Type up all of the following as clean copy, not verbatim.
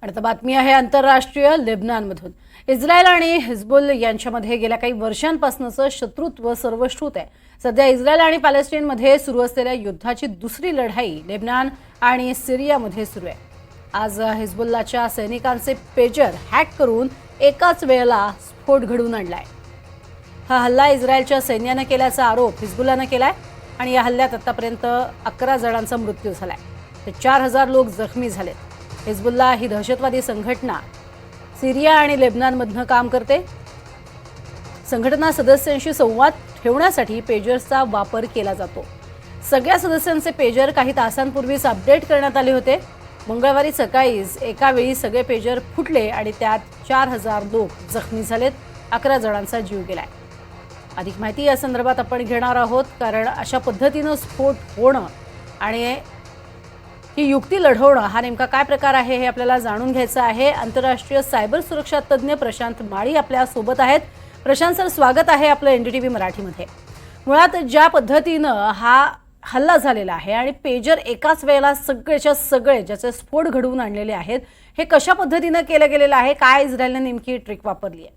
आणि आता बातमी आहे आंतरराष्ट्रीय लेबनॉनमधून। इस्रायल आणि हिजबुल यांच्यामध्ये गेल्या काही वर्षांपासूनचं शत्रुत्व सर्वश्रुत आहे। सध्या इस्रायल आणि पॅलेस्टाईनमध्ये सुरू असलेल्या युद्धाची दुसरी लढाई लेबनॉन आणि सिरियामध्ये सुरू आहे। आज हिजबुल्लाच्या सैनिकांचे पेजर हॅक करून एकाच वेळेला स्फोट घडवून आणलाय। हा हल्ला इस्रायलच्या सैन्याने केल्याचा आरोप हिजबुल्लाने केलाय आणि या हल्ल्यात आतापर्यंत 11 जणांचा मृत्यू झालाय, तर 4000 लोक जखमी झालेत। हिजबुल्ला ही दहशतवादी संघटना सिरिया आणि लेबनॉनमधनं काम करते। संघटना सदस्यांशी संवाद ठेवण्यासाठी पेजर्सचा वापर केला जातो। सगळ्या सदस्यांचे पेजर काही तासांपूर्वीच अपडेट करण्यात आले होते। मंगळवारी सकाळीच एका वेळी सगळे पेजर फुटले आणि त्यात 4000 लोक जखमी झालेत, 11 जणांचा जीव गेलाय। अधिक माहिती या संदर्भात आपण घेणार आहोत, कारण अशा पद्धतीनं स्फोट होणं आणि ही युक्ती लढवणं हा नेमका काय प्रकार आहे हे आपल्याला जाणून घ्यायचं आहे। आंतरराष्ट्रीय सायबर सुरक्षा तज्ञ प्रशांत माळी आपल्या सोबत आहेत। प्रशांत सर, स्वागत आहे आपलं एनडीटीव्ही मराठीमध्ये। मुळात ज्या पद्धतीनं हा हल्ला झालेला आहे आणि पेजर एकाच वेळेला सगळेच्या सगळे ज्याचे स्फोट घडवून आणलेले आहेत, हे कशा पद्धतीनं केलं गेलेलं आहे? काय इस्रायलने नेमकी ट्रिक वापरली आहे?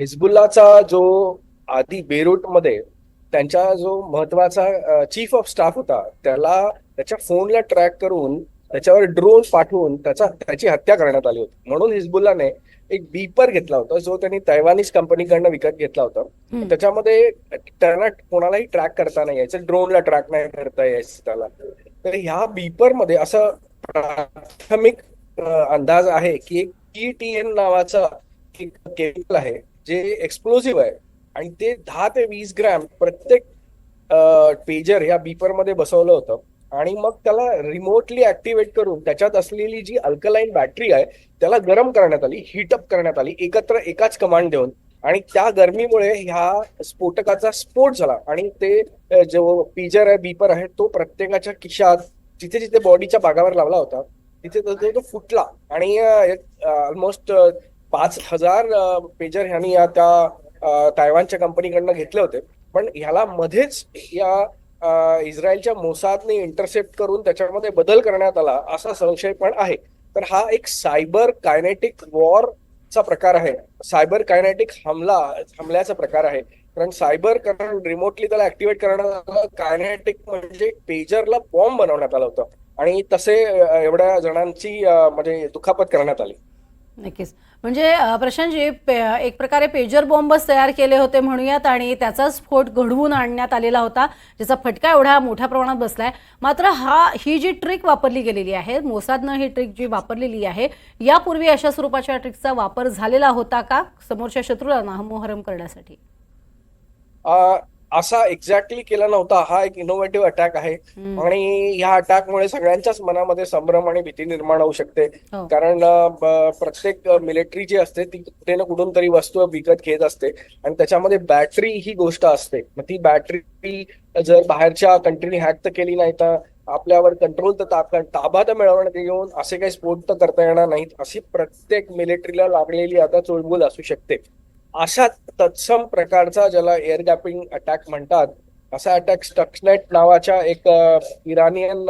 हिजबुल्लाचा जो आधी बेरूटमध्ये त्यांचा जो महत्वाचा चीफ ऑफ स्टाफ होता, त्याच्या फोनला ट्रॅक करून त्याच्यावर ड्रोन पाठवून त्याची हत्या करण्यात आली होती। म्हणून हिजबुल्लाने एक बीपर घेतला होता, जो त्यांनी तैवानीज कंपनीकडनं विकत घेतला होता। त्याच्यामध्ये त्यांना कोणालाही ट्रॅक करता नाही यायचं, ड्रोनला ट्रॅक नाही करता यायचं त्याला। तर ह्या बीपर मध्ये असं प्राथमिक अंदाज आहे की एक PTN नावाचा एक केमिकल आहे जे एक्सप्लोजिव्ह आहे आणि ते 10 ते 20 ग्रॅम प्रत्येक पेजर ह्या बीपर मध्ये बसवलं होतं। आणि मग त्याला रिमोटली ऍक्टिव्हेट करून त्याच्यात असलेली जी अल्कलाईन बॅटरी आहे त्याला गरम करण्यात आली, हीटअप करण्यात आली एकत्र एकाच कमांड देऊन। आणि त्या गरमीमुळे ह्या स्फोटकाचा स्फोट झाला आणि ते जो पेजर आहे, बीपर आहे, तो प्रत्येकाच्या खिशात जिथे जिथे बॉडीच्या भागावर लावला होता तिथे तो फुटला आणि ऑलमोस्ट 5000 पेजर ह्यांनी त्या तैवानच्या कंपनीकडनं घेतले होते। पण ह्याला मध्येच या इस्रायलच्या मोसादने इंटरसेप्ट करून त्याच्यामध्ये बदल करण्यात आला असा संशय पण आहे। तर हा एक सायबर कायनेटिक वॉरचा प्रकार आहे, सायबर कायनेटिक हमल्याचा प्रकार आहे। कारण रिमोटली त्याला ऍक्टिव्हेट करण्यात आलं, कायनेटिक म्हणजे पेजरला बॉम्ब बनवण्यात आलं होतं आणि तसे एवढ्या जणांची म्हणजे दुखापत करण्यात आली। नक्कीच। म्हणजे प्रशांतजी, एक प्रकारे पेजर बॉम्बच तयार केले होते म्हणूयात आणि त्याचा स्फोट घडवून आणण्यात आलेला होता, ज्याचा फटका एवढा मोठ्या प्रमाणात बसलाय। मात्र ही जी ट्रिक वापरली गेलेली आहे, मोसादनं ही ट्रिक जी वापरलेली आहे, यापूर्वी अशा स्वरूपाच्या ट्रिकचा वापर झालेला होता का समोरच्या शत्रूला नामोहरम करण्यासाठी? असा एक्झॅक्टली केला नव्हता। हा एक इनोव्हेटिव्ह अटॅक आहे आणि या अटॅकमुळे सगळ्यांच्याच मनामध्ये संभ्रम आणि भीती निर्माण होऊ शकते। कारण प्रत्येक मिलिटरी जी असते ती कुठे ना कुठून तरी वस्तू विकत घेत असते आणि त्याच्यामध्ये बॅटरी ही गोष्ट असते। मग ती बॅटरी जर बाहेरच्या कंट्रीने हॅक तर केली नाही तर आपल्यावर कंट्रोल तर ताबा तर मिळवण्यात येऊन असे काही स्फोट तर करता येणार नाहीत, अशी प्रत्येक मिलिटरीला लागलेली आता चुळबुल असू शकते। अशा तत्सम प्रकारचा, ज्याला एअर गॅपिंग अटॅक म्हणतात, असा अटॅक स्टक्सनेट नावाच्या एक इराणियन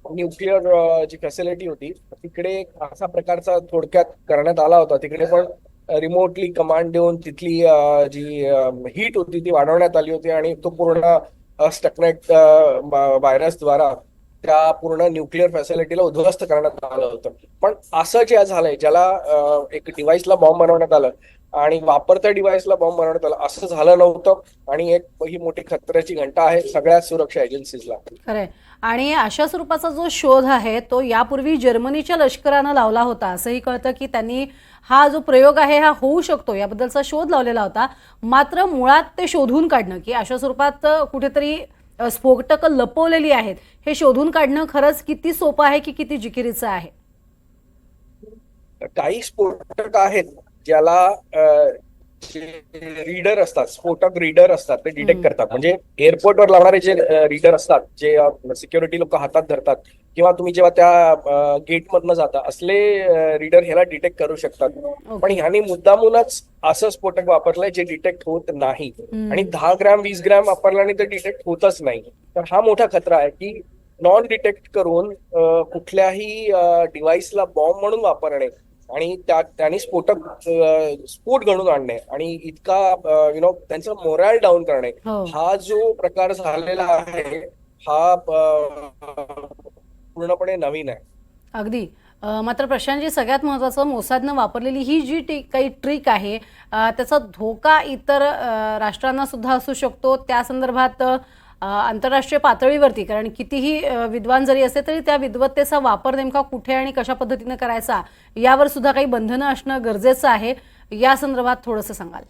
न्यूक्लिअर जी फॅसिलिटी होती तिकडे असा प्रकारचा थोडक्यात करण्यात आला होता। तिकडे पण रिमोटली कमांड देऊन तिथली जी हीट होती ती वाढवण्यात आली होती आणि तो पूर्ण स्टक्सनेट व्हायरसद्वारा त्या पूर्ण न्यूक्लिअर फॅसिलिटीला उद्ध्वस्त करण्यात आलं होतं। पण असं जे झालंय, ज्याला एक डिव्हाइसला बॉम्ब बनवण्यात आलं आणि वापरत्या डिव्हाइसला बॉम्ब बनवण्यात आला, असं झालं नव्हतं आणि ही मोठी खतऱ्याची घंटा आहे सगळ्या सुरक्षा एजन्सीजला। खरंय। आणि अशा स्वरूपाचा जो शोध आहे तो यापूर्वी जर्मनीच्या लष्करानं लावला होता, असंही कळतं की त्यांनी हा जो प्रयोग आहे हा होऊ शकतो याबद्दलचा शोध लावलेला होता। मात्र मुळात ते शोधून काढणं की अशा स्वरूपात कुठेतरी स्फोटक लपवलेली आहेत हे शोधून काढणं खरंच किती सोपं आहे की किती जिकिरीचं आहे? काही स्फोटक आहेत ज्याला रीडर असतात, स्फोटक रीडर असतात, ते डिटेक्ट करतात। म्हणजे एअरपोर्टवर लावणारे जे रीडर असतात, जे सिक्युरिटी लोक हातात धरतात किंवा तुम्ही जेव्हा त्या गेटमधनं जाता, असले रीडर ह्याला डिटेक्ट करू शकतात। पण ह्याने मुद्दामूनच असं स्फोटक वापरलंय जे डिटेक्ट होत नाही आणि 10 ग्रॅम 20 ग्रॅम वापरल्याने ते डिटेक्ट होतच नाही। तर हा मोठा खतरा आहे की नॉन डिटेक्ट करून कुठल्याही डिव्हाइसला बॉम्ब म्हणून वापरणे आणि त्यांनी स्फोट घडवून आणणे आणि इतका त्यांचं मोरॅल डाऊन करणे, हो. हा जो प्रकार झालेला आहे हा पूर्णपणे नवीन आहे. अगदी. मात्र प्रशांतजी, सगळ्यात महत्त्वाचं, मोसादनं वापरलेली ही जी काही ट्रिक आहे, त्याचा धोका इतर राष्ट्रांना सुद्धा असू शकतो. त्या संदर्भात आंतरराष्ट्रीय पातळीवरती, कारण कितीही विद्वान जरी असले तरी त्या विद्वत्तेचा वापर नेमका कुठे आणि कशा पद्धतीने करायचा यावर सुद्धा काही बंधनं असणं गरजेचं आहे. या संदर्भात थोडंसं सांगाल?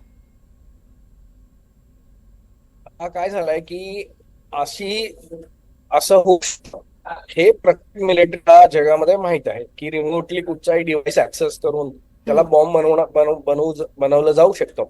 हा काय झालाय की असं होऊ शकतं. हे प्रत्येक मिलिटरीला जगामध्ये माहित आहे की रिमोटली कुठचाही डिव्हाइस ऍक्सेस करून त्याला बॉम्ब बनवलं जाऊ शकतं.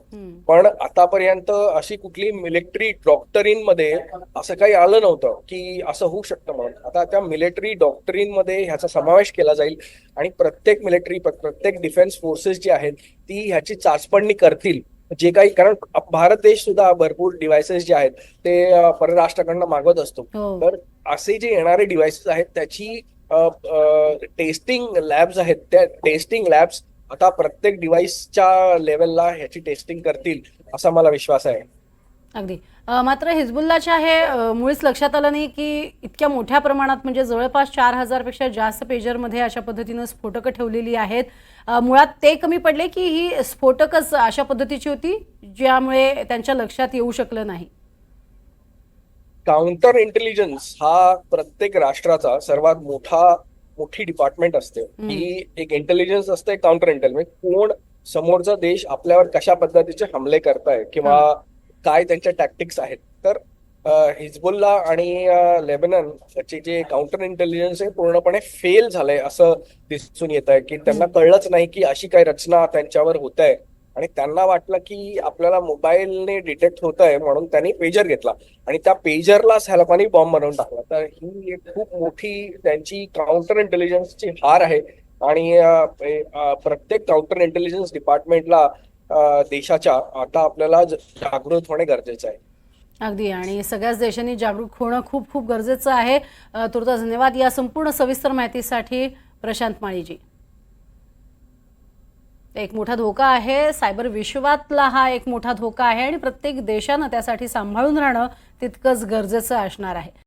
पण आतापर्यंत अशी कुठली मिलिटरी डॉक्टरीन मध्ये असं काही आलं नव्हतं की असं होऊ शकतं म्हणून. आता त्या मिलिटरी डॉक्टरीन मध्ये ह्याचा समावेश केला जाईल आणि प्रत्येक डिफेन्स फोर्सेस जी आहेत ती ह्याची चाचपणी करतील. जे काही, कारण भारत देश सुद्धा भरपूर डिव्हायसेस जे आहेत ते परराष्ट्राकडनं मागवत असतो. हो. तर असे जे येणारे डिव्हाइसेस आहेत त्याची टेस्टिंग लॅब्स आहेत, त्या टेस्टिंग लॅब्स आता प्रत्येक डिव्हाइसच्या लेवलला ह्याची टेस्टिंग करतील असा मला विश्वास आहे. अगदी. मात्र हिजबुल्लाच्या हे मुळीच लक्षात आलं नाही की इतक्या मोठ्या प्रमाणात, म्हणजे जवळपास 4,000 पेक्षा जास्त पेजरमध्ये अशा पद्धतीनं स्फोटकं ठेवलेली आहेत. मुळात ते कमी पडले की ही स्फोटकच अशा पद्धतीची होती ज्यामुळे त्यांच्या लक्षात येऊ शकलं नाही? काउंटर इंटेलिजन्स हा प्रत्येक राष्ट्राचा सर्वात मोठी डिपार्टमेंट असते. ही एक इंटेलिजन्स असते, काउंटर इंटेलिजन्स, कोण समोरचा देश आपल्यावर कशा पद्धतीचे हमले करताय किंवा काय त्यांच्या टॅक्टिक्स आहेत. तर हिजबुल्ला आणि लेबनन चे जे काउंटर इंटेलिजन्स आहे पूर्णपणे फेल झालंय असं दिसून येत आहे की त्यांना कळलंच नाही की अशी काही रचना त्यांच्यावर होत आहे आणि त्यांना वाटलं की आपल्याला मोबाईलने डिटेक्ट होत आहे म्हणून त्यांनी पेजर घेतला आणि त्या पेजरलाच ह्या लोकांनी बॉम्ब बनवून टाकला. तर ही एक खूप मोठी त्यांची काउंटर इंटेलिजन्सची हार आहे आणि प्रत्येक काउंटर इंटेलिजन्स डिपार्टमेंटला देशाच्या आता आपल्याला जागृत होणे गरजेचं आहे. अगदी. आणि सगळ्याच देशांनी जागरूक होणं खूप खूप गरजेचं आहे. तुर्तास धन्यवाद या संपूर्ण सविस्तर माहितीसाठी प्रशांत माळीजी. एक मोठा धोका आहे, सायबर विश्वातला हा एक मोठा धोका आहे आणि प्रत्येक देशानं त्यासाठी सांभाळून राहणं तितकंच गरजेचं असणार आहे.